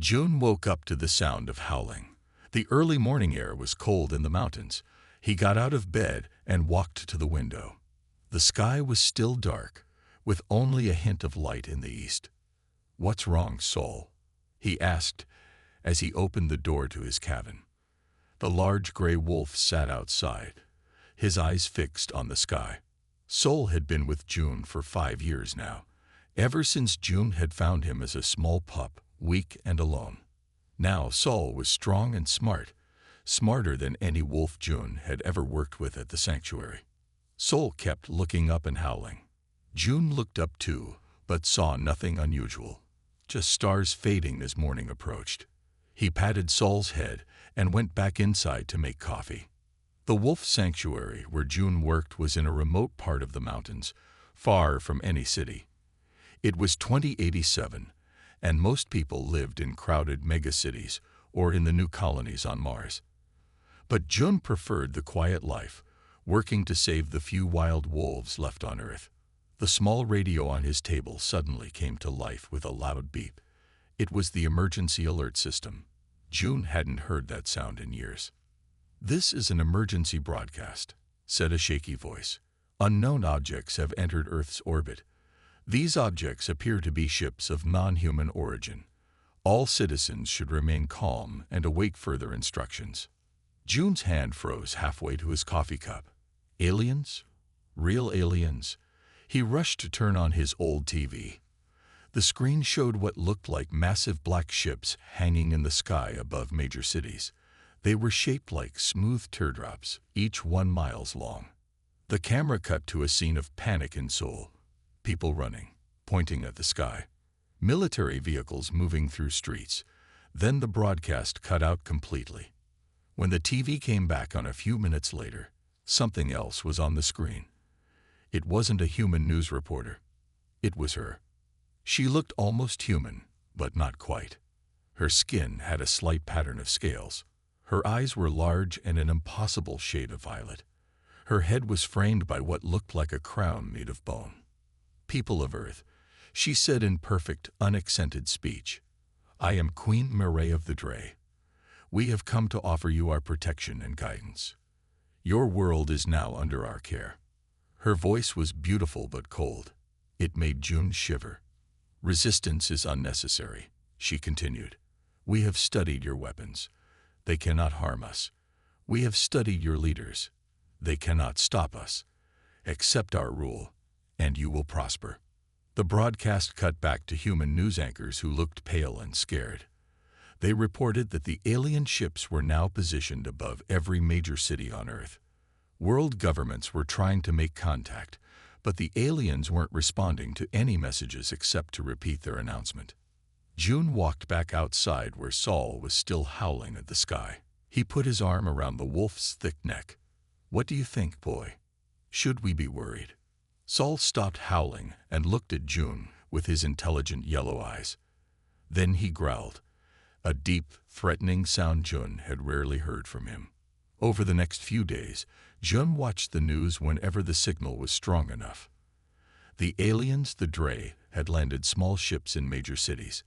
June woke up to the sound of howling. The early morning air was cold in the mountains. He got out of bed and walked to the window. The sky was still dark, with only a hint of light in the east. "What's wrong, Sol?" he asked as he opened the door to his cabin. The large gray wolf sat outside, his eyes fixed on the sky. Sol had been with June for 5 years now, ever since June had found him as a small pup, weak and alone. Now Sol was strong and smart, smarter than any wolf June had ever worked with at the sanctuary. Sol kept looking up and howling. June looked up too, but saw nothing unusual, just stars fading as morning approached. He patted Sol's head and went back inside to make coffee. The wolf sanctuary where June worked was in a remote part of the mountains, far from any city. It was 2087, and most people lived in crowded megacities or in the new colonies on Mars. But June preferred the quiet life, working to save the few wild wolves left on Earth. The small radio on his table suddenly came to life with a loud beep. It was the emergency alert system. June hadn't heard that sound in years. "This is an emergency broadcast," said a shaky voice. "Unknown objects have entered Earth's orbit. These objects appear to be ships of non-human origin. All citizens should remain calm and await further instructions." June's hand froze halfway to his coffee cup. Aliens? Real aliens? He rushed to turn on his old TV. The screen showed what looked like massive black ships hanging in the sky above major cities. They were shaped like smooth teardrops, each 1 mile long. The camera cut to a scene of panic in Seoul. People running, pointing at the sky. Military vehicles moving through streets. Then the broadcast cut out completely. When the TV came back on a few minutes later, something else was on the screen. It wasn't a human news reporter. It was her. She looked almost human, but not quite. Her skin had a slight pattern of scales. Her eyes were large and an impossible shade of violet. Her head was framed by what looked like a crown made of bone. "People of Earth," she said in perfect, unaccented speech, "I am Queen Mireille of the Dray. We have come to offer you our protection and guidance. Your world is now under our care." Her voice was beautiful but cold. It made June shiver. "Resistance is unnecessary," she continued. "We have studied your weapons. They cannot harm us. We have studied your leaders. They cannot stop us. Accept our rule, and you will prosper." The broadcast cut back to human news anchors who looked pale and scared. They reported that the alien ships were now positioned above every major city on Earth. World governments were trying to make contact, but the aliens weren't responding to any messages except to repeat their announcement. June walked back outside where Sol was still howling at the sky. He put his arm around the wolf's thick neck. "What do you think, boy? Should we be worried?" Sol stopped howling and looked at June with his intelligent yellow eyes. Then he growled, a deep, threatening sound June had rarely heard from him. Over the next few days, June watched the news whenever the signal was strong enough. The aliens, the Dray, had landed small ships in major cities.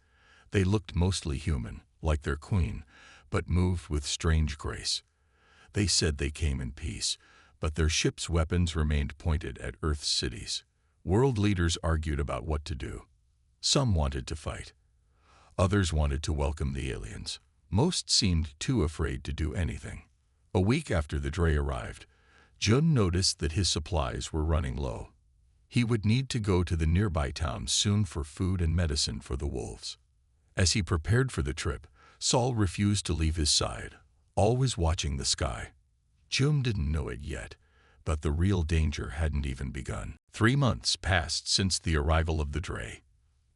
They looked mostly human, like their queen, but moved with strange grace. They said they came in peace, but their ships' weapons remained pointed at Earth's cities. World leaders argued about what to do. Some wanted to fight. Others wanted to welcome the aliens. Most seemed too afraid to do anything. A week after the Dray arrived, Jun noticed that his supplies were running low. He would need to go to the nearby town soon for food and medicine for the wolves. As he prepared for the trip, Sol refused to leave his side, always watching the sky. Jun didn't know it yet, but the real danger hadn't even begun. 3 months passed since the arrival of the Dray.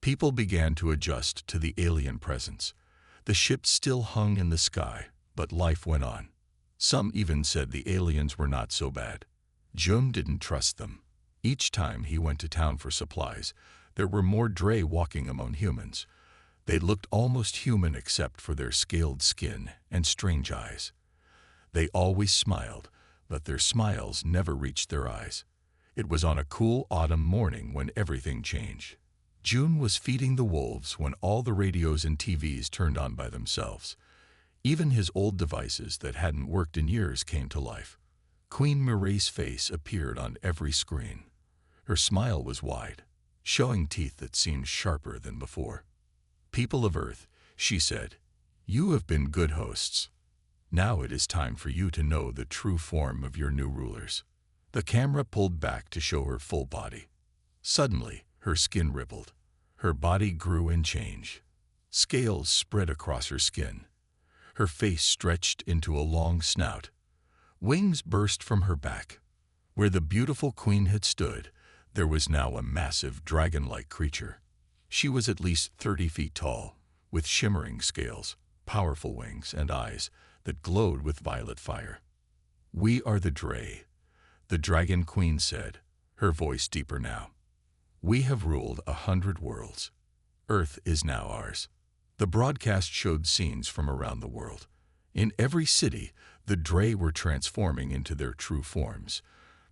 People began to adjust to the alien presence. The ships still hung in the sky, but life went on. Some even said the aliens were not so bad. Jun didn't trust them. Each time he went to town for supplies, there were more Dray walking among humans. They looked almost human except for their scaled skin and strange eyes. They always smiled, but their smiles never reached their eyes. It was on a cool autumn morning when everything changed. June was feeding the wolves when all the radios and TVs turned on by themselves. Even his old devices that hadn't worked in years came to life. Queen Mireille's face appeared on every screen. Her smile was wide, showing teeth that seemed sharper than before. "People of Earth," she said, "you have been good hosts. Now it is time for you to know the true form of your new rulers." The camera pulled back to show her full body. Suddenly, her skin rippled. Her body grew and changed. Scales spread across her skin. Her face stretched into a long snout. Wings burst from her back. Where the beautiful queen had stood, there was now a massive dragon-like creature. She was at least 30 feet tall, with shimmering scales, powerful wings, and eyes that glowed with violet fire. "We are the Dray," the dragon queen said, her voice deeper now. "We have ruled 100 worlds. Earth is now ours." The broadcast showed scenes from around the world. In every city, the Dray were transforming into their true forms.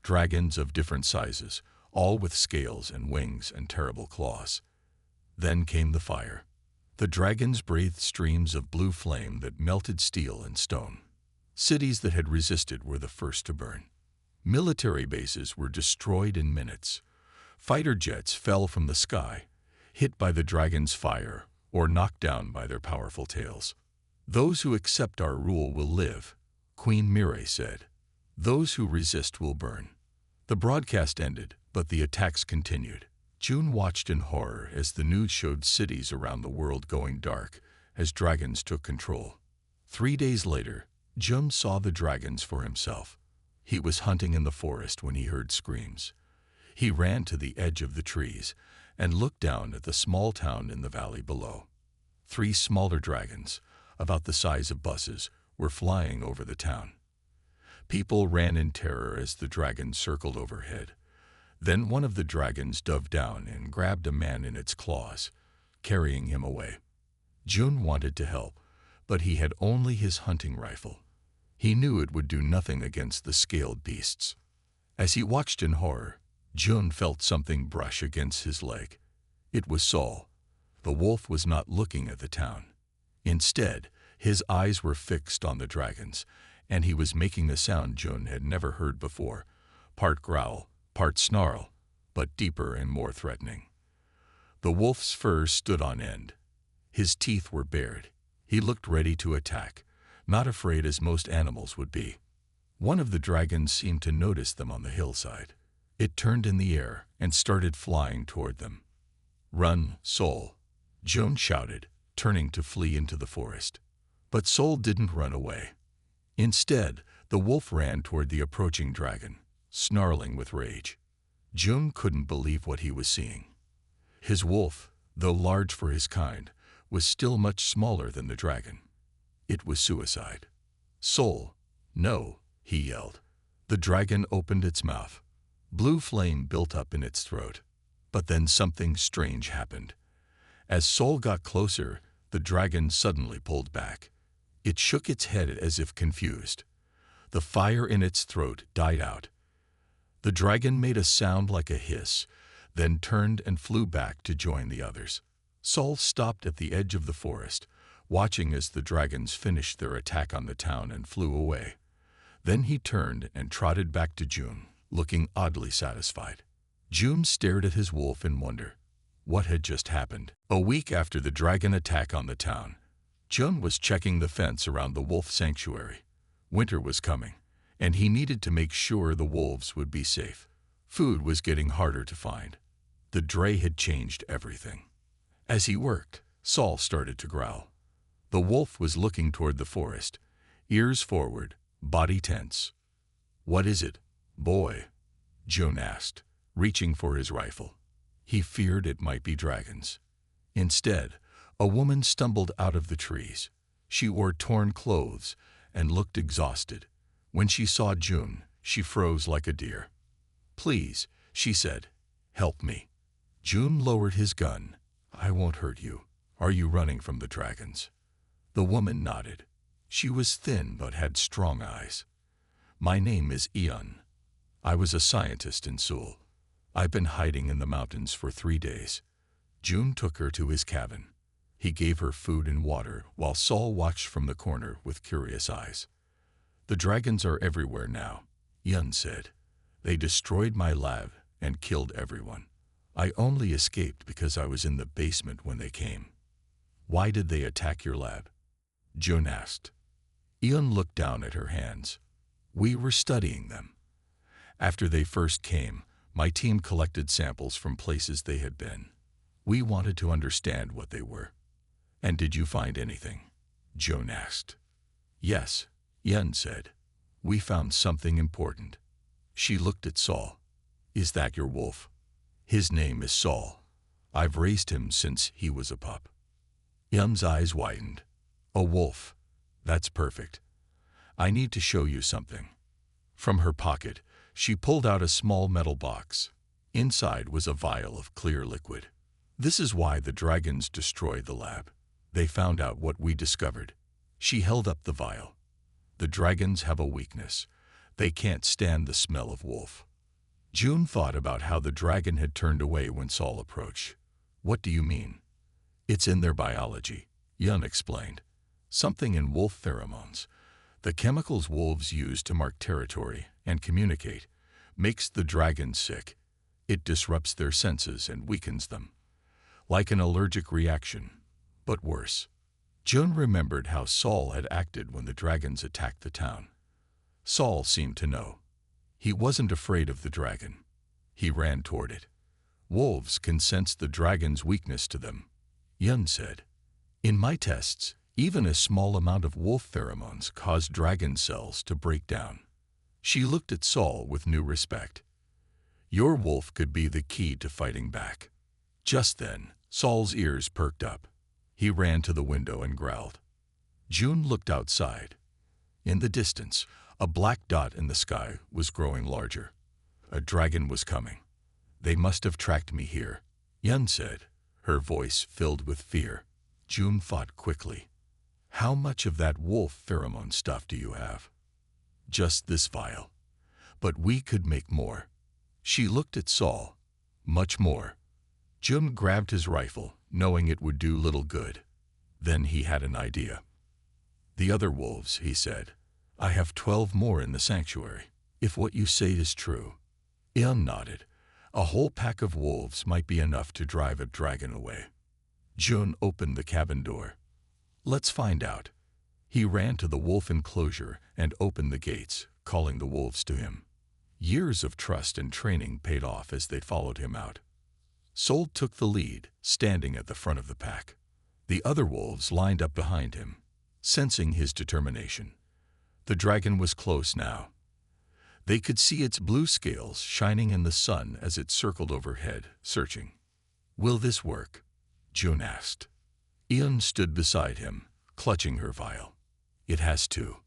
Dragons of different sizes, all with scales and wings and terrible claws. Then came the fire. The dragons breathed streams of blue flame that melted steel and stone. Cities that had resisted were the first to burn. Military bases were destroyed in minutes. Fighter jets fell from the sky, hit by the dragon's fire or knocked down by their powerful tails. "Those who accept our rule will live," Queen Mireille said. "Those who resist will burn." The broadcast ended, but the attacks continued. June watched in horror as the news showed cities around the world going dark as dragons took control. 3 days later, June saw the dragons for himself. He was hunting in the forest when he heard screams. He ran to the edge of the trees and looked down at the small town in the valley below. 3 smaller dragons, about the size of buses, were flying over the town. People ran in terror as the dragons circled overhead. Then one of the dragons dove down and grabbed a man in its claws, carrying him away. June wanted to help, but he had only his hunting rifle. He knew it would do nothing against the scaled beasts. As he watched in horror, June felt something brush against his leg. It was Saul. The wolf was not looking at the town. Instead, his eyes were fixed on the dragons, and he was making a sound June had never heard before, part growl, part snarl, but deeper and more threatening. The wolf's fur stood on end. His teeth were bared. He looked ready to attack, not afraid as most animals would be. One of the dragons seemed to notice them on the hillside. It turned in the air and started flying toward them. "Run, Saul," June shouted, turning to flee into the forest. But Saul didn't run away. Instead, the wolf ran toward the approaching dragon, snarling with rage. June couldn't believe what he was seeing. His wolf, though large for his kind, was still much smaller than the dragon. It was suicide. "Saul, no," he yelled. The dragon opened its mouth. Blue flame built up in its throat. But then something strange happened. As Saul got closer, the dragon suddenly pulled back. It shook its head as if confused. The fire in its throat died out. The dragon made a sound like a hiss, then turned and flew back to join the others. Saul stopped at the edge of the forest, watching as the dragons finished their attack on the town and flew away. Then he turned and trotted back to June, looking oddly satisfied. June stared at his wolf in wonder. What had just happened? A week after the dragon attack on the town, June was checking the fence around the wolf sanctuary. Winter was coming, and he needed to make sure the wolves would be safe. Food was getting harder to find. The Dray had changed everything. As he worked, Saul started to growl. The wolf was looking toward the forest, ears forward, body tense. "What is it, boy?" June asked, reaching for his rifle. He feared it might be dragons. Instead, a woman stumbled out of the trees. She wore torn clothes and looked exhausted. When she saw June, she froze like a deer. "Please," she said, "help me." June lowered his gun. "I won't hurt you. Are you running from the dragons?" The woman nodded. She was thin but had strong eyes. "My name is Eon. I was a scientist in Seoul. I've been hiding in the mountains for 3 days." June took her to his cabin. He gave her food and water while Saul watched from the corner with curious eyes. "The dragons are everywhere now," Yun said. "They destroyed my lab and killed everyone. I only escaped because I was in the basement when they came." "Why did they attack your lab?" June asked. Yun looked down at her hands. "We were studying them. After they first came, my team collected samples from places they had been. We wanted to understand what they were." "And did you find anything?" June asked. "Yes," Yun said. "We found something important." She looked at Saul. "Is that your wolf?" "His name is Saul. I've raised him since he was a pup." Yun's eyes widened. "A wolf. That's perfect. I need to show you something." From her pocket, she pulled out a small metal box. Inside was a vial of clear liquid. "This is why the dragons destroyed the lab. They found out what we discovered." She held up the vial. "The dragons have a weakness. They can't stand the smell of wolf." June thought about how the dragon had turned away when Saul approached. "What do you mean?" "It's in their biology," Yun explained. "Something in wolf pheromones, the chemicals wolves use to mark territory and communicate, makes the dragons sick. It disrupts their senses and weakens them. Like an allergic reaction, but worse." June remembered how Saul had acted when the dragons attacked the town. Saul seemed to know. He wasn't afraid of the dragon. He ran toward it. "Wolves can sense the dragon's weakness to them," Yun said. "In my tests, even a small amount of wolf pheromones caused dragon cells to break down." She looked at Saul with new respect. "Your wolf could be the key to fighting back." Just then, Saul's ears perked up. He ran to the window and growled. June looked outside. In the distance, a black dot in the sky was growing larger. A dragon was coming. "They must have tracked me here," Yun said, her voice filled with fear. June thought quickly. "How much of that wolf pheromone stuff do you have?" "Just this vial. But we could make more." She looked at Saul. "Much more." June grabbed his rifle, knowing it would do little good. Then he had an idea. "The other wolves," he said. "I have 12 more in the sanctuary, if what you say is true." Yun nodded. "A whole pack of wolves might be enough to drive a dragon away." June opened the cabin door. "Let's find out." He ran to the wolf enclosure and opened the gates, calling the wolves to him. Years of trust and training paid off as they followed him out. Saul took the lead, standing at the front of the pack. The other wolves lined up behind him, sensing his determination. The dragon was close now. They could see its blue scales shining in the sun as it circled overhead, searching. "Will this work?" June asked. Ian stood beside him, clutching her vial. "It has to."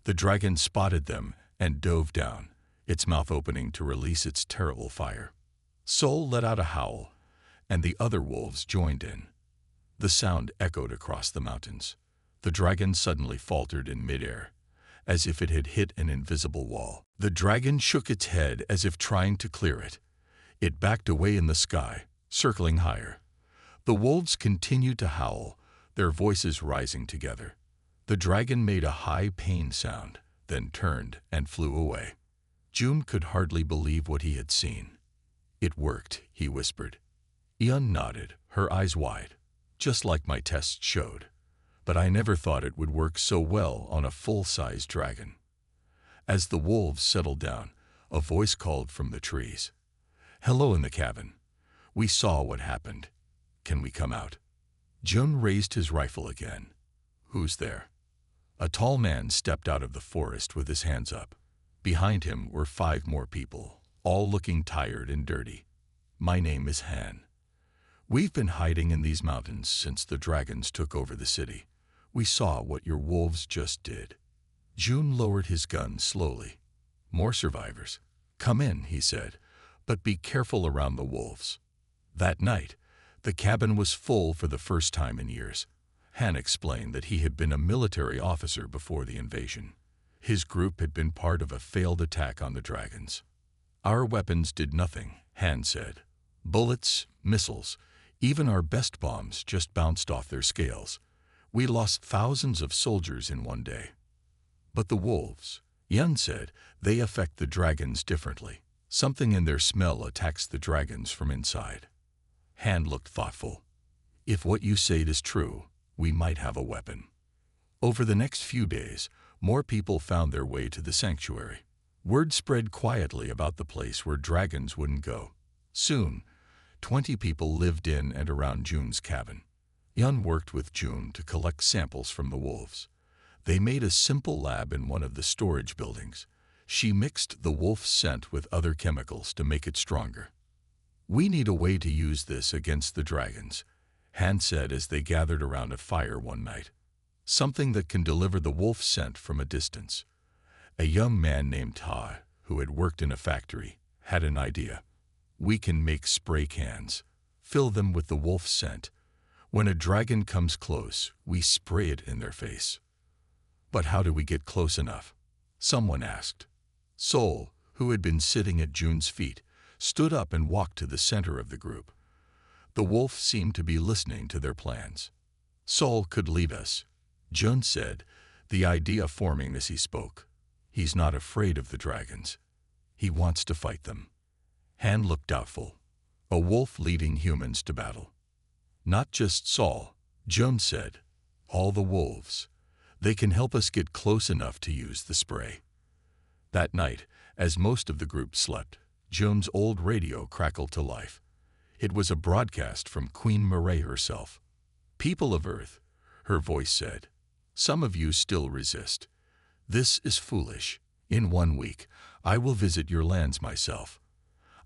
The dragon spotted them and dove down, its mouth opening to release its terrible fire. Saul let out a howl, and the other wolves joined in. The sound echoed across the mountains. The dragon suddenly faltered in midair, as if it had hit an invisible wall. The dragon shook its head as if trying to clear it. It backed away in the sky, circling higher. The wolves continued to howl, their voices rising together. The dragon made a high pain sound, then turned and flew away. June could hardly believe what he had seen. "It worked," he whispered. Ian nodded, her eyes wide. "Just like my tests showed. But I never thought it would work so well on a full-size dragon." As the wolves settled down, a voice called from the trees. "Hello in the cabin. We saw what happened. Can we come out?" June raised his rifle again. "Who's there?" A tall man stepped out of the forest with his hands up. Behind him were 5 more people, all looking tired and dirty. "My name is Han. We've been hiding in these mountains since the dragons took over the city. We saw what your wolves just did." June lowered his gun slowly. "More survivors. Come in," he said, "but be careful around the wolves." That night, the cabin was full for the first time in years. Han explained that he had been a military officer before the invasion. His group had been part of a failed attack on the dragons. "Our weapons did nothing," Han said. "Bullets, missiles, Even our best bombs just bounced off their scales. We lost thousands of soldiers in one day. But the wolves, Yun said, they affect the dragons differently. Something in their smell attacks the dragons from inside. Han looked thoughtful. If what you say is true, we might have a weapon. Over the next few days, more people found their way to the sanctuary. Word spread quietly about the place where dragons wouldn't go. Soon, 20 people lived in and around June's cabin. Yun worked with June to collect samples from the wolves. They made a simple lab in one of the storage buildings. She mixed the wolf scent with other chemicals to make it stronger. We need a way to use this against the dragons, Han said as they gathered around a fire one night. Something that can deliver the wolf scent from a distance. A young man named Ta, who had worked in a factory, had an idea. We can make spray cans, fill them with the wolf scent. When a dragon comes close, we spray it in their face. But how do we get close enough? Someone asked. Sol, who had been sitting at June's feet, stood up and walked to the center of the group. The wolf seemed to be listening to their plans. Sol could lead us, June said, the idea forming as he spoke. He's not afraid of the dragons. He wants to fight them. Han looked doubtful. A wolf leading humans to battle. Not just Sol, June said. All the wolves. They can help us get close enough to use the spray. That night, as most of the group slept, June's old radio crackled to life. It was a broadcast from Queen Marae herself. People of Earth, her voice said, some of you still resist. This is foolish. In 1 week, I will visit your lands myself.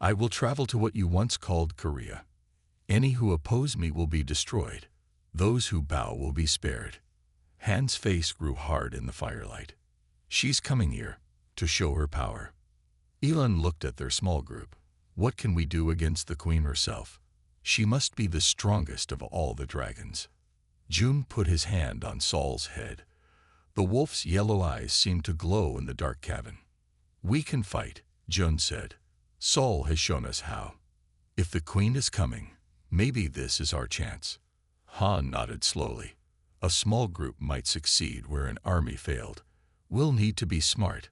I will travel to what you once called Korea. Any who oppose me will be destroyed. Those who bow will be spared. Han's face grew hard in the firelight. She's coming here to show her power. Elon looked at their small group. What can we do against the queen herself? She must be the strongest of all the dragons. June put his hand on Sol's head. The wolf's yellow eyes seemed to glow in the dark cabin. We can fight, June said. Sol has shown us how. If the queen is coming, maybe this is our chance. Han nodded slowly. A small group might succeed where an army failed. We'll need to be smart.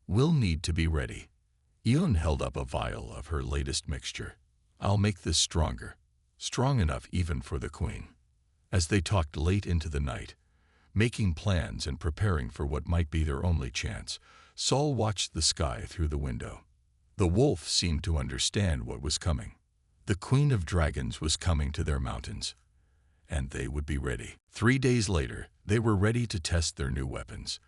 We'll need to be ready. Eun held up a vial of her latest mixture. I'll make this stronger. Strong enough even for the queen. As they talked late into the night, making plans and preparing for what might be their only chance, Sol watched the sky through the window. The wolf seemed to understand what was coming. The Queen of Dragons was coming to their mountains, and they would be ready. 3 days later, they were ready to test their new weapons.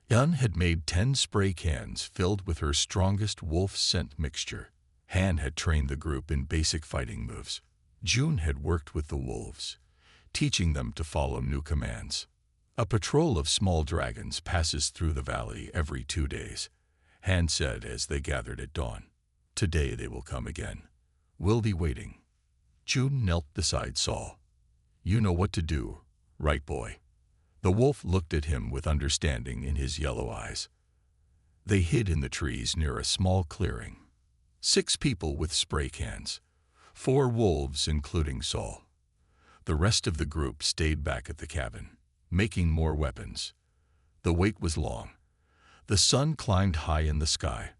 Yun had made 10 spray cans filled with her strongest wolf scent mixture. Han had trained the group in basic fighting moves. June had worked with the wolves, teaching them to follow new commands. A patrol of small dragons passes through the valley every 2 days, Han said as they gathered at dawn. Today they will come again. We'll be waiting. June knelt beside Sol. You know what to do, right, boy? The wolf looked at him with understanding in his yellow eyes. They hid in the trees near a small clearing. 6 people with spray cans. 4 wolves, including Sol. The rest of the group stayed back at the cabin, making more weapons. The wait was long. The sun climbed high in the sky.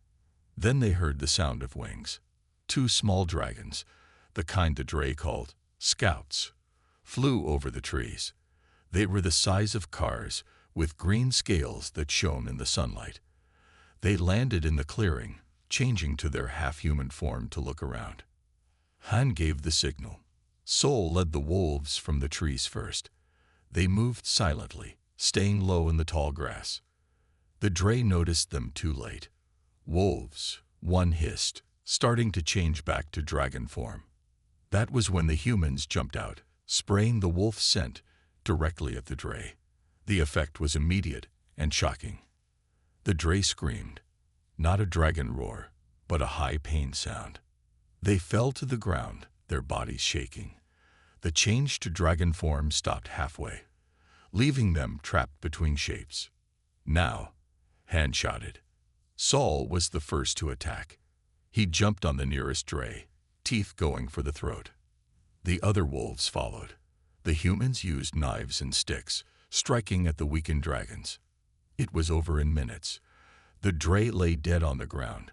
Then they heard the sound of wings. 2 small dragons, the kind the Dre called scouts, flew over the trees. They were the size of cars, with green scales that shone in the sunlight. They landed in the clearing, changing to their half-human form to look around. Han gave the signal. Sol led the wolves from the trees first. They moved silently, staying low in the tall grass. The Dre noticed them too late. Wolves, one hissed, starting to change back to dragon form. That was when the humans jumped out, spraying the wolf scent directly at the Dre. The effect was immediate and shocking. The Dre screamed, not a dragon roar, but a high pain sound. They fell to the ground, their bodies shaking. The change to dragon form stopped halfway, leaving them trapped between shapes. Now, Han shouted. Sol was the first to attack. He jumped on the nearest Dre, teeth going for the throat. The other wolves followed. The humans used knives and sticks, striking at the weakened dragons. It was over in minutes. The Dray lay dead on the ground,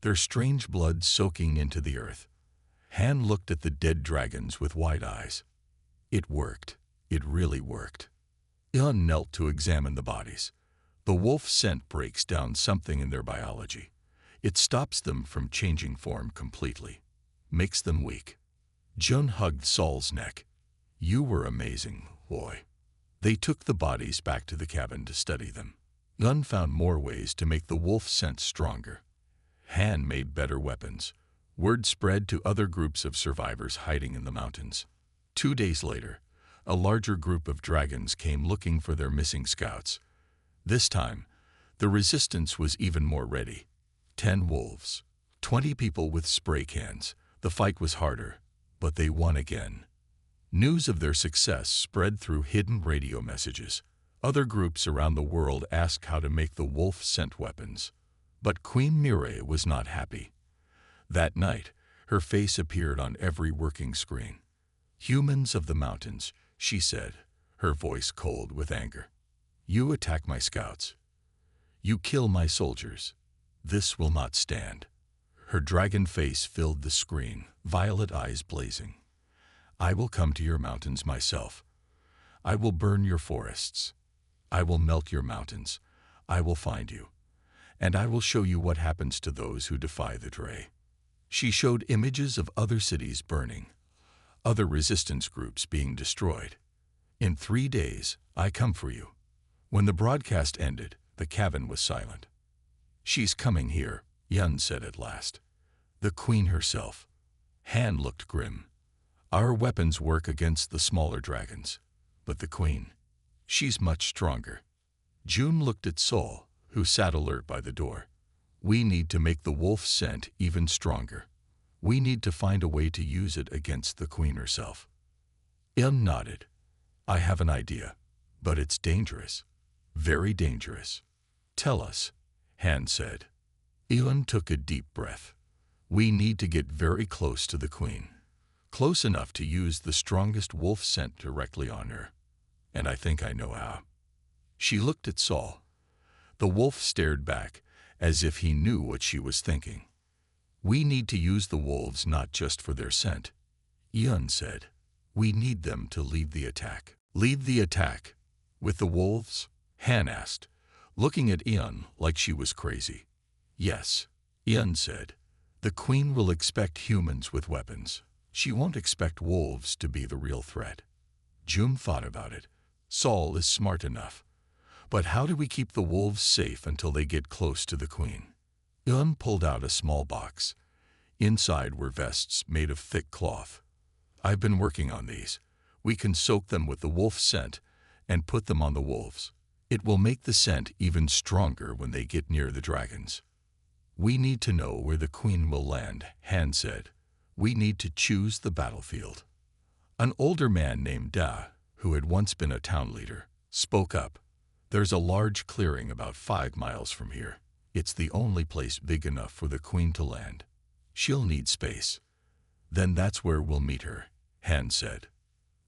their strange blood soaking into the earth. Han looked at the dead dragons with wide eyes. It worked. It really worked. Ian knelt to examine the bodies. The wolf scent breaks down something in their biology. It stops them from changing form completely, makes them weak. Jun hugged Saul's neck. You were amazing, boy. They took the bodies back to the cabin to study them. Ian found more ways to make the wolf scent stronger. Han made better weapons. Word spread to other groups of survivors hiding in the mountains. 2 days later, a larger group of dragons came looking for their missing scouts. This time, the resistance was even more ready. 10 wolves, 20 people with spray cans. The fight was harder, but they won again. News of their success spread through hidden radio messages. Other groups around the world asked how to make the wolf scent weapons. But Queen Mireille was not happy. That night, her face appeared on every working screen. Humans of the mountains, she said, her voice cold with anger. You attack my scouts. You kill my soldiers. This will not stand. Her dragon face filled the screen, violet eyes blazing. I will come to your mountains myself. I will burn your forests. I will melt your mountains. I will find you. And I will show you what happens to those who defy the Dray. She showed images of other cities burning, other resistance groups being destroyed. In 3 days, I come for you. When the broadcast ended, the cabin was silent. She's coming here, Yun said at last. The queen herself. Han looked grim. Our weapons work against the smaller dragons, but the queen, she's much stronger. June looked at Saul, who sat alert by the door. We need to make the wolf scent even stronger. We need to find a way to use it against the queen herself. Yun nodded. I have an idea, but it's dangerous. Very dangerous. Tell us, Han said. Yun took a deep breath. We need to get very close to the queen. Close enough to use the strongest wolf scent directly on her. And I think I know how. She looked at Saul. The wolf stared back, as if he knew what she was thinking. We need to use the wolves not just for their scent. Yun said. We need them to lead the attack. Lead the attack? With the wolves? Han asked, looking at Yun like she was crazy. Yes, Yun said. The queen will expect humans with weapons. She won't expect wolves to be the real threat. June thought about it. Saul is smart enough. But how do we keep the wolves safe until they get close to the queen? Yun pulled out a small box. Inside were vests made of thick cloth. I've been working on these. We can soak them with the wolf scent and put them on the wolves. It will make the scent even stronger when they get near the dragons. We need to know where the queen will land, Han said. We need to choose the battlefield. An older man named Da, who had once been a town leader, spoke up. There's a large clearing about 5 miles from here. It's the only place big enough for the queen to land. She'll need space. Then that's where we'll meet her, Han said.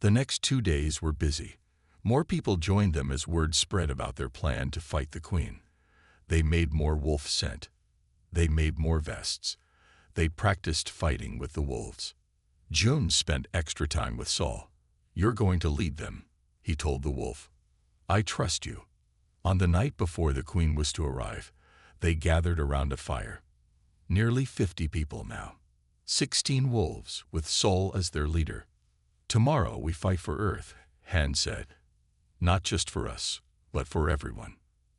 The next 2 days were busy. More people joined them as word spread about their plan to fight the queen. They made more wolf scent. They made more vests. They practiced fighting with the wolves. June spent extra time with Saul. You're going to lead them, he told the wolf. I trust you. On the night before the queen was to arrive, they gathered around a fire. Nearly 50 people now. 16 wolves, with Saul as their leader. Tomorrow we fight for Earth, Han said. Not just for us, but for everyone.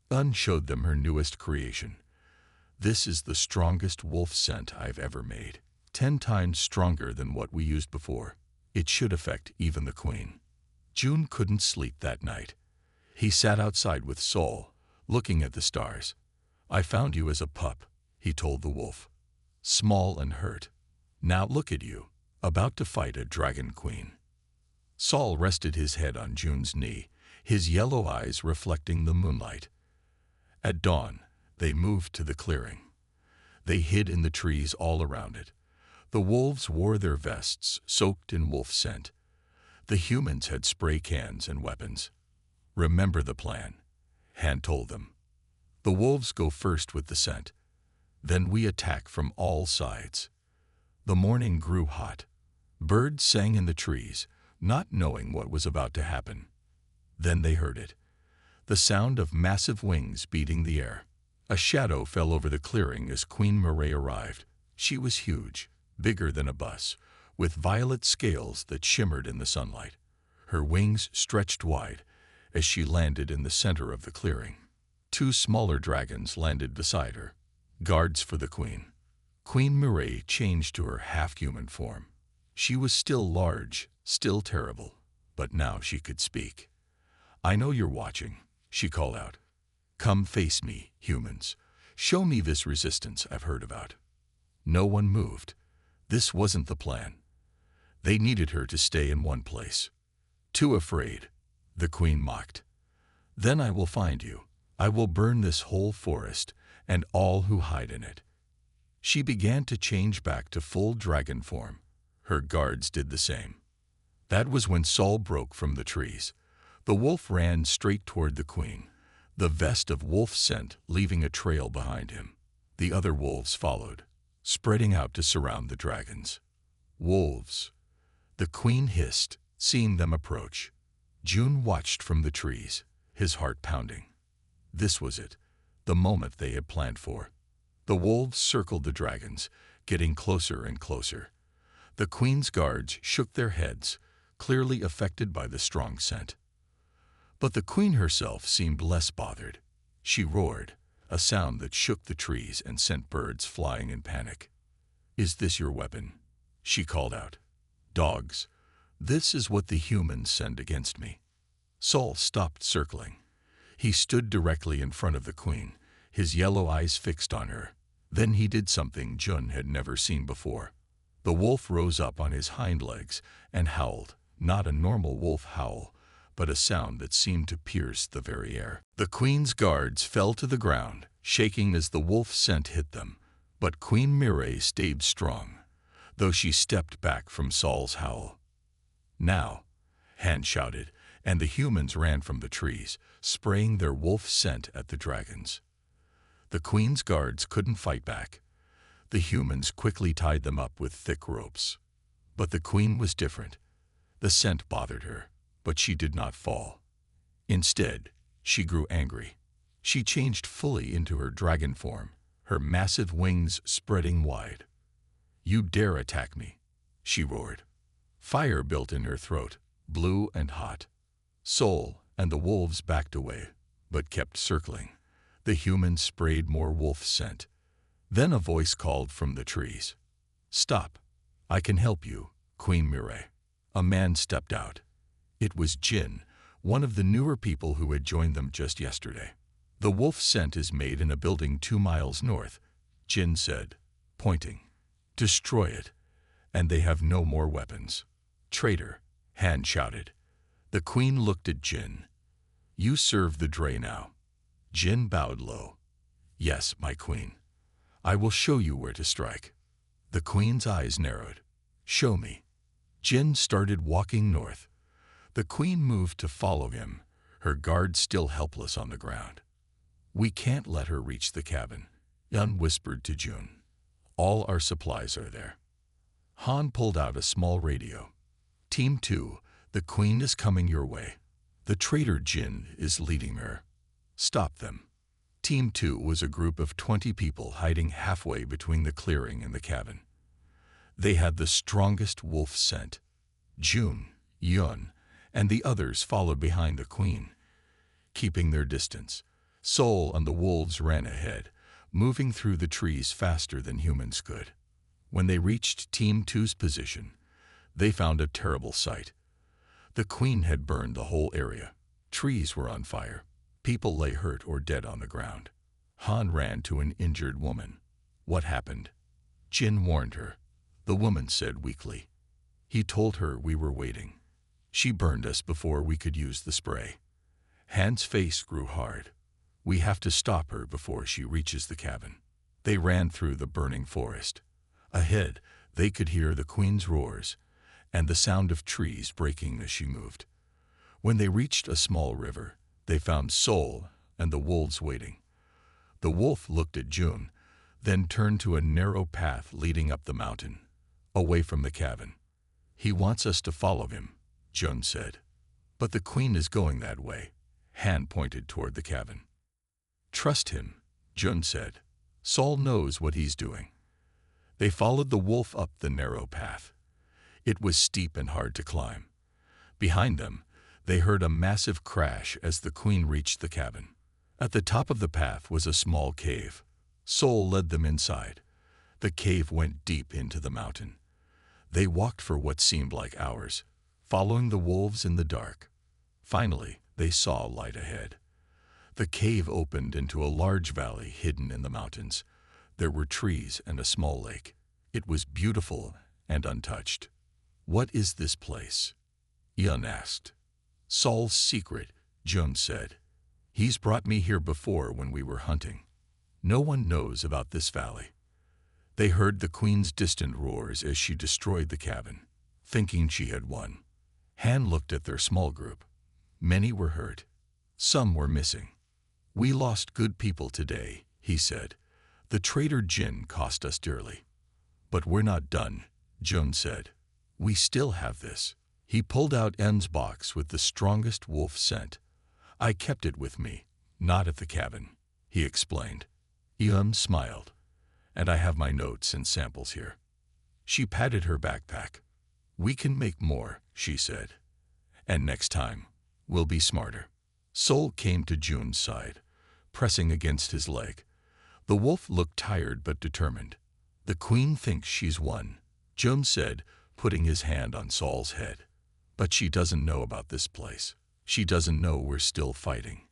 Un showed them her newest creation. This is the strongest wolf scent I've ever made. 10 times stronger than what we used before. It should affect even the queen. June couldn't sleep that night. He sat outside with Saul, looking at the stars. I found you as a pup, he told the wolf. Small and hurt. Now look at you, about to fight a dragon queen. Saul rested his head on June's knee, his yellow eyes reflecting the moonlight. At dawn, they moved to the clearing. They hid in the trees all around it. The wolves wore their vests soaked in wolf scent. The humans had spray cans and weapons. "Remember the plan," Han told them. "The wolves go first with the scent. Then we attack from all sides." The morning grew hot. Birds sang in the trees, not knowing what was about to happen. Then they heard it. The sound of massive wings beating the air. A shadow fell over the clearing as Queen Murray arrived. She was huge, bigger than a bus, with violet scales that shimmered in the sunlight. Her wings stretched wide as she landed in the center of the clearing. Two smaller dragons landed beside her, guards for the queen. Queen Murray changed to her half-human form. She was still large, still terrible, but now she could speak. "I know you're watching," she called out. "Come face me, humans. Show me this resistance I've heard about." No one moved. This wasn't the plan. They needed her to stay in one place. "Too afraid," the queen mocked. "Then I will find you. I will burn this whole forest and all who hide in it." She began to change back to full dragon form. Her guards did the same. That was when Saul broke from the trees. The wolf ran straight toward the queen, the vest of wolf scent leaving a trail behind him. The other wolves followed, spreading out to surround the dragons. "Wolves," the queen hissed, seeing them approach. June watched from the trees, his heart pounding. This was it, the moment they had planned for. The wolves circled the dragons, getting closer and closer. The queen's guards shook their heads, clearly affected by the strong scent. But the queen herself seemed less bothered. She roared, a sound that shook the trees and sent birds flying in panic. "Is this your weapon?" she called out. "Dogs, this is what the humans send against me." Saul stopped circling. He stood directly in front of the queen, his yellow eyes fixed on her. Then he did something June had never seen before. The wolf rose up on his hind legs and howled, not a normal wolf howl, but a sound that seemed to pierce the very air. The queen's guards fell to the ground, shaking as the wolf scent hit them, but Queen Murray stayed strong, though she stepped back from Saul's howl. "Now," Han shouted, and the humans ran from the trees, spraying their wolf scent at the dragons. The queen's guards couldn't fight back. The humans quickly tied them up with thick ropes. But the queen was different. The scent bothered her, but she did not fall. Instead, she grew angry. She changed fully into her dragon form, her massive wings spreading wide. "You dare attack me," she roared. Fire built in her throat, blue and hot. Saul and the wolves backed away, but kept circling. The humans sprayed more wolf scent. Then a voice called from the trees. "Stop. I can help you, Queen Murray." A man stepped out. It was Jin, one of the newer people who had joined them just yesterday. "The wolf scent is made in a building 2 miles north," Jin said, pointing. "Destroy it, and they have no more weapons." "Traitor," Han shouted. The queen looked at Jin. "You serve the Dray now." Jin bowed low. "Yes, my queen. I will show you where to strike." The queen's eyes narrowed. "Show me." Jin started walking north. The queen moved to follow him, her guards still helpless on the ground. "We can't let her reach the cabin," Yun whispered to June. "All our supplies are there." Han pulled out a small radio. "Team 2, the queen is coming your way. The traitor Jin is leading her. Stop them." Team 2 was a group of 20 people hiding halfway between the clearing and the cabin. They had the strongest wolf scent. June, Yun, and the others followed behind the queen, keeping their distance. Saul and the wolves ran ahead, moving through the trees faster than humans could. When they reached Team 2's position, they found a terrible sight. The queen had burned the whole area. Trees were on fire. People lay hurt or dead on the ground. Han ran to an injured woman. "What happened?" Jin warned her. The woman said weakly, "He told her we were waiting. She burned us before we could use the spray." Han's face grew hard. "We have to stop her before she reaches the cabin." They ran through the burning forest. Ahead, They could hear the queen's roars and the sound of trees breaking as she moved. When they reached a small river, they found Sol and the wolves waiting. The wolf looked at June, then turned to a narrow path leading up the mountain, away from the cabin. "He wants us to follow him," June said. "But the queen is going that way." Han pointed toward the cabin. "Trust him," June said. "Sol knows what he's doing." They followed the wolf up the narrow path. It was steep and hard to climb. Behind them, they heard a massive crash as the queen reached the cabin. At the top of the path was a small cave. Sol led them inside. The cave went deep into the mountain. They walked for what seemed like hours, following the wolves in the dark. Finally, they saw light ahead. The cave opened into a large valley hidden in the mountains. There were trees and a small lake. It was beautiful and untouched. "What is this place?" Ian asked. "Sol's secret," June said. "He's brought me here before when we were hunting. No one knows about this valley." They heard the queen's distant roars as she destroyed the cabin, thinking she had won. Han looked at their small group. Many were hurt. Some were missing. "We lost good people today," he said. "The traitor Jin cost us dearly." "But we're not done," June said. "We still have this." He pulled out En's box with the strongest wolf scent. "I kept it with me, not at the cabin," he explained. Ian smiled. "And I have my notes and samples here." She patted her backpack. "We can make more," she said. "And next time, we'll be smarter." Sol came to June's side, pressing against his leg. The wolf looked tired but determined. "The queen thinks she's won," June said, putting his hand on Sol's head. "But she doesn't know about this place. She doesn't know we're still fighting.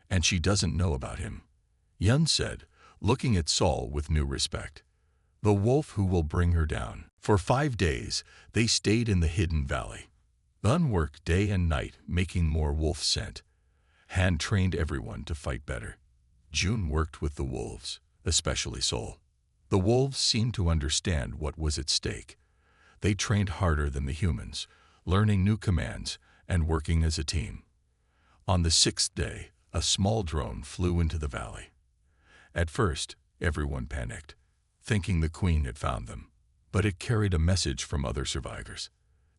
And she doesn't know about him," Yun said, looking at Sol with new respect. "The wolf who will bring her down." For 5 days, they stayed in the hidden valley. Yun worked day and night making more wolf scent. Han trained everyone to fight better. June worked with the wolves, especially Sol. The wolves seemed to understand what was at stake. They trained harder than the humans, learning new commands and working as a team. On the 6th day, a small drone flew into the valley. At first, everyone panicked, thinking the queen had found them. But it carried a message from other survivors.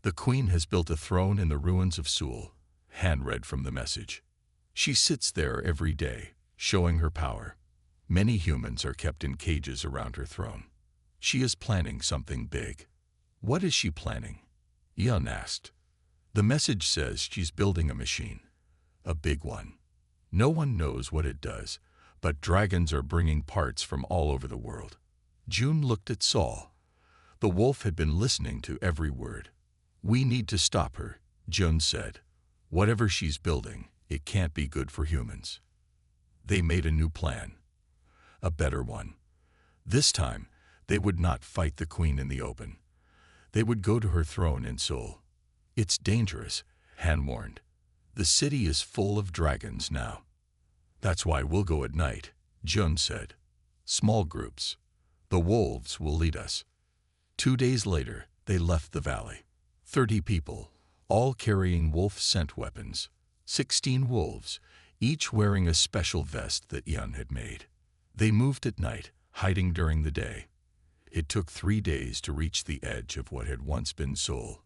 "The queen has built a throne in the ruins of Seoul," Han read from the message. "She sits there every day, showing her power. Many humans are kept in cages around her throne. She is planning something big." "What is she planning?" Ian asked. "The message says she's building a machine. A big one. No one knows what it does, but dragons are bringing parts from all over the world." June looked at Sol. The wolf had been listening to every word. "We need to stop her," June said. "Whatever she's building, it can't be good for humans." They made a new plan. A better one. This time, they would not fight the queen in the open. They would go to her throne in Seoul. "It's dangerous," Han warned. "The city is full of dragons now." "That's why we'll go at night," Jun said. "Small groups. The wolves will lead us." 2 days later, they left the valley. 30 people, all carrying wolf scent weapons. 16 wolves, each wearing a special vest that Ian had made. They moved at night, hiding during the day. It took 3 days to reach the edge of what had once been Seoul.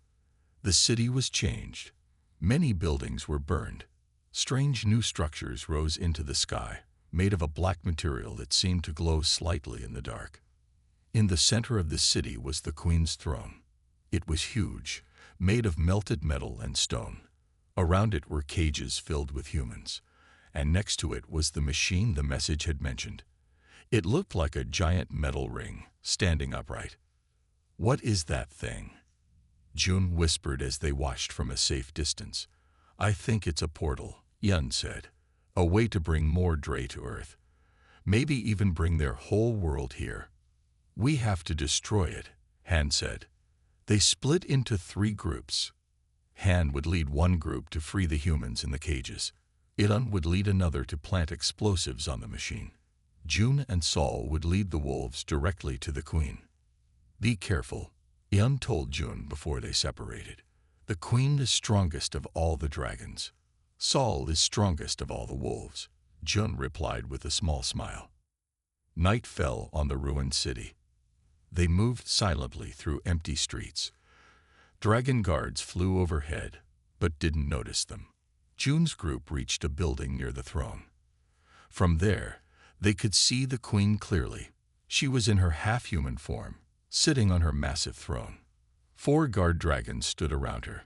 The city was changed. Many buildings were burned. Strange new structures rose into the sky, made of a black material that seemed to glow slightly in the dark. In the center of the city was the queen's throne. It was huge, made of melted metal and stone. Around it were cages filled with humans, and next to it was the machine the message had mentioned. It looked like a giant metal ring, standing upright. "What is that thing?" June whispered as they watched from a safe distance. "I think it's a portal," Yun said. "A way to bring more Dre to Earth. Maybe even bring their whole world here." "We have to destroy it," Han said. They split into 3 groups. Han would lead one group to free the humans in the cages. Ilan would lead another to plant explosives on the machine. June and Sol would lead the wolves directly to the queen. "Be careful," Ian told June before they separated. The queen is strongest of all the dragons. Saul is strongest of all the wolves, June replied with a small smile. Night fell on the ruined city. They moved silently through empty streets. Dragon guards flew overhead, but didn't notice them. June's group reached a building near the throne. From there, they could see the queen clearly. She was in her half-human form, sitting on her massive throne. 4 guard dragons stood around her.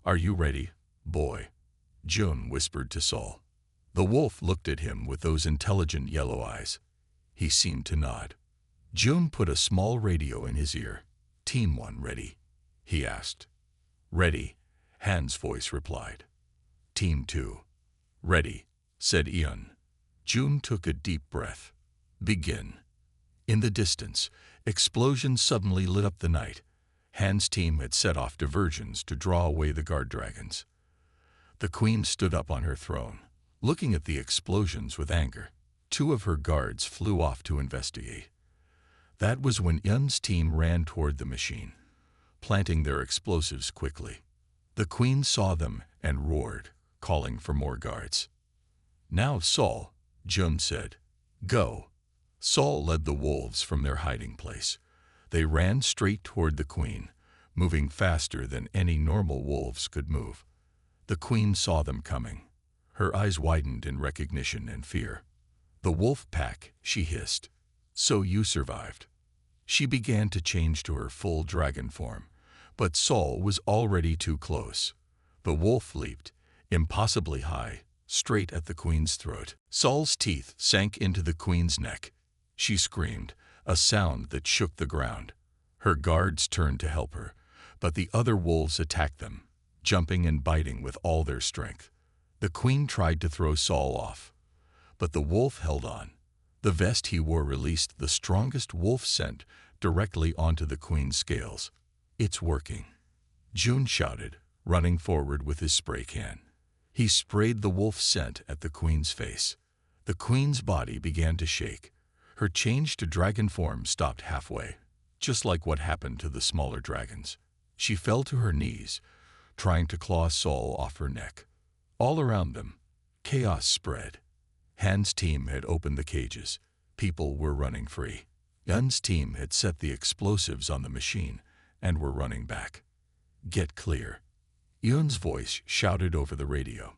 "Are you ready, boy?" June whispered to Saul. The wolf looked at him with those intelligent yellow eyes. He seemed to nod. June put a small radio in his ear. "Team 1 ready?" he asked. "Ready," Han's voice replied. "Team 2. Ready," said Ian. June took a deep breath. "Begin." In the distance, explosions suddenly lit up the night. Han's team had set off diversions to draw away the guard dragons. The queen stood up on her throne, looking at the explosions with anger. 2 of her guards flew off to investigate. That was when Ian's team ran toward the machine, planting their explosives quickly. The queen saw them and roared, calling for more guards. "Now, Saul," June said. "Go." Saul led the wolves from their hiding place. They ran straight toward the queen, moving faster than any normal wolves could move. The queen saw them coming. Her eyes widened in recognition and fear. "The wolf pack," she hissed. "So you survived." She began to change to her full dragon form, but Saul was already too close. The wolf leaped, impossibly high, straight at the queen's throat. Saul's teeth sank into the queen's neck. She screamed, a sound that shook the ground. Her guards turned to help her, but the other wolves attacked them, jumping and biting with all their strength. The queen tried to throw Saul off, but the wolf held on. The vest he wore released the strongest wolf scent directly onto the queen's scales. "It's working," June shouted, running forward with his spray can. He sprayed the wolf scent at the queen's face. The queen's body began to shake. Her change to dragon form stopped halfway, just like what happened to the smaller dragons. She fell to her knees, trying to claw Saul off her neck. All around them, chaos spread. Han's team had opened the cages. People were running free. Yun's team had set the explosives on the machine and were running back. "Get clear," Yun's voice shouted over the radio.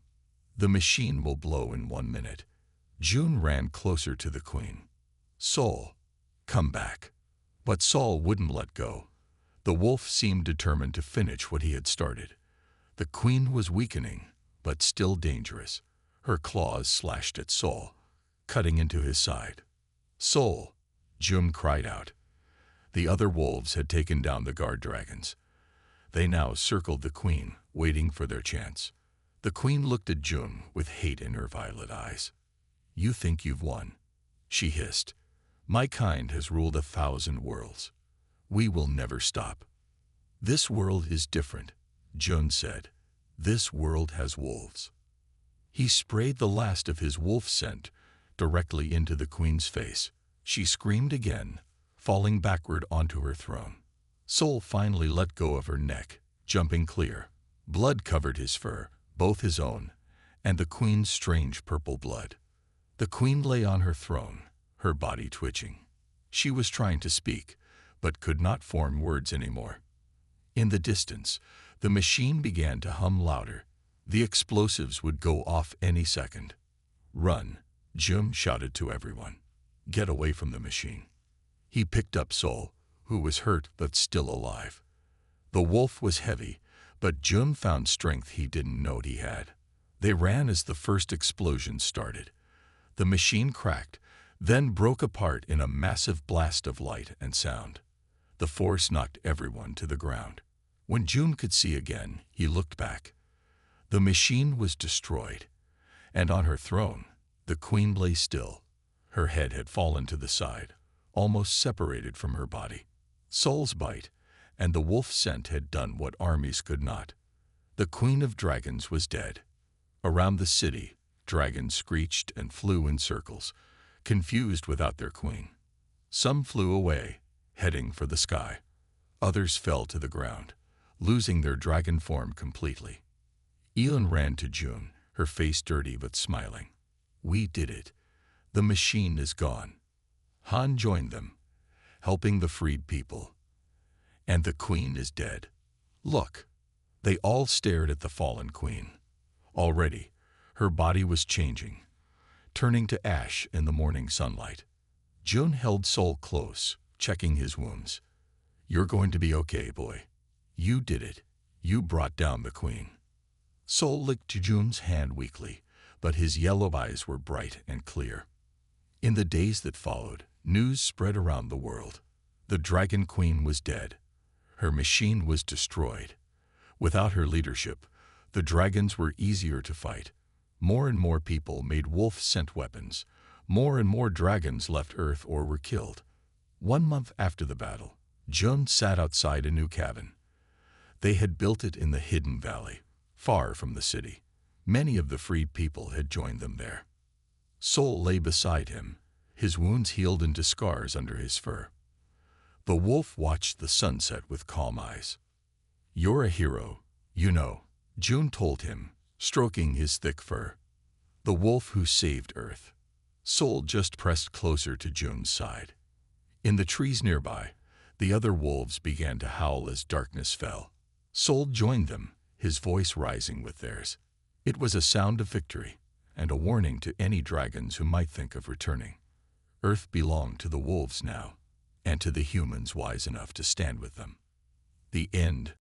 "The machine will blow in 1 minute." June ran closer to the queen. "Saul, come back." But Saul wouldn't let go. The wolf seemed determined to finish what he had started. The queen was weakening, but still dangerous. Her claws slashed at Saul, cutting into his side. "Saul," June cried out. The other wolves had taken down the guard dragons. They now circled the queen, waiting for their chance. The queen looked at June with hate in her violet eyes. "You think you've won," she hissed. "My kind has ruled 1,000 worlds. We will never stop." "This world is different," June said. "This world has wolves." He sprayed the last of his wolf scent directly into the queen's face. She screamed again, falling backward onto her throne. Saul finally let go of her neck, jumping clear. Blood covered his fur, both his own and the queen's strange purple blood. The queen lay on her throne, her body twitching. She was trying to speak, but could not form words anymore. In the distance, the machine began to hum louder. The explosives would go off any second. "Run," Jim shouted to everyone. "Get away from the machine." He picked up Saul, who was hurt but still alive. The wolf was heavy, but Jim found strength he didn't know he had. They ran as the first explosion started. The machine cracked, then broke apart in a massive blast of light and sound. The force knocked everyone to the ground. When June could see again, he looked back. The machine was destroyed, and on her throne, the queen lay still. Her head had fallen to the side, almost separated from her body. Saul's bite and the wolf scent had done what armies could not. The queen of dragons was dead. Around the city, dragons screeched and flew in circles, confused without their queen. Some flew away, heading for the sky. Others fell to the ground, losing their dragon form completely. Elin ran to June, her face dirty but smiling. "We did it. The machine is gone." Han joined them, helping the freed people. "And the queen is dead. Look." They all stared at the fallen queen. Already, her body was changing, turning to ash in the morning sunlight. June held Sol close, checking his wounds. "You're going to be okay, boy. You did it. You brought down the queen." Sol licked June's hand weakly, but his yellow eyes were bright and clear. In the days that followed, news spread around the world. The Dragon Queen was dead. Her machine was destroyed. Without her leadership, the dragons were easier to fight. More and more people made wolf-scent weapons. More and more dragons left Earth or were killed. 1 month after the battle, June sat outside a new cabin. They had built it in the hidden valley, far from the city. Many of the freed people had joined them there. Sol lay beside him, his wounds healed into scars under his fur. The wolf watched the sunset with calm eyes. "You're a hero, you know," June told him, stroking his thick fur. "The wolf who saved Earth." Sol just pressed closer to June's side. In the trees nearby, the other wolves began to howl as darkness fell. Sol joined them, his voice rising with theirs. It was a sound of victory, and a warning to any dragons who might think of returning. Earth belonged to the wolves now, and to the humans wise enough to stand with them. The end.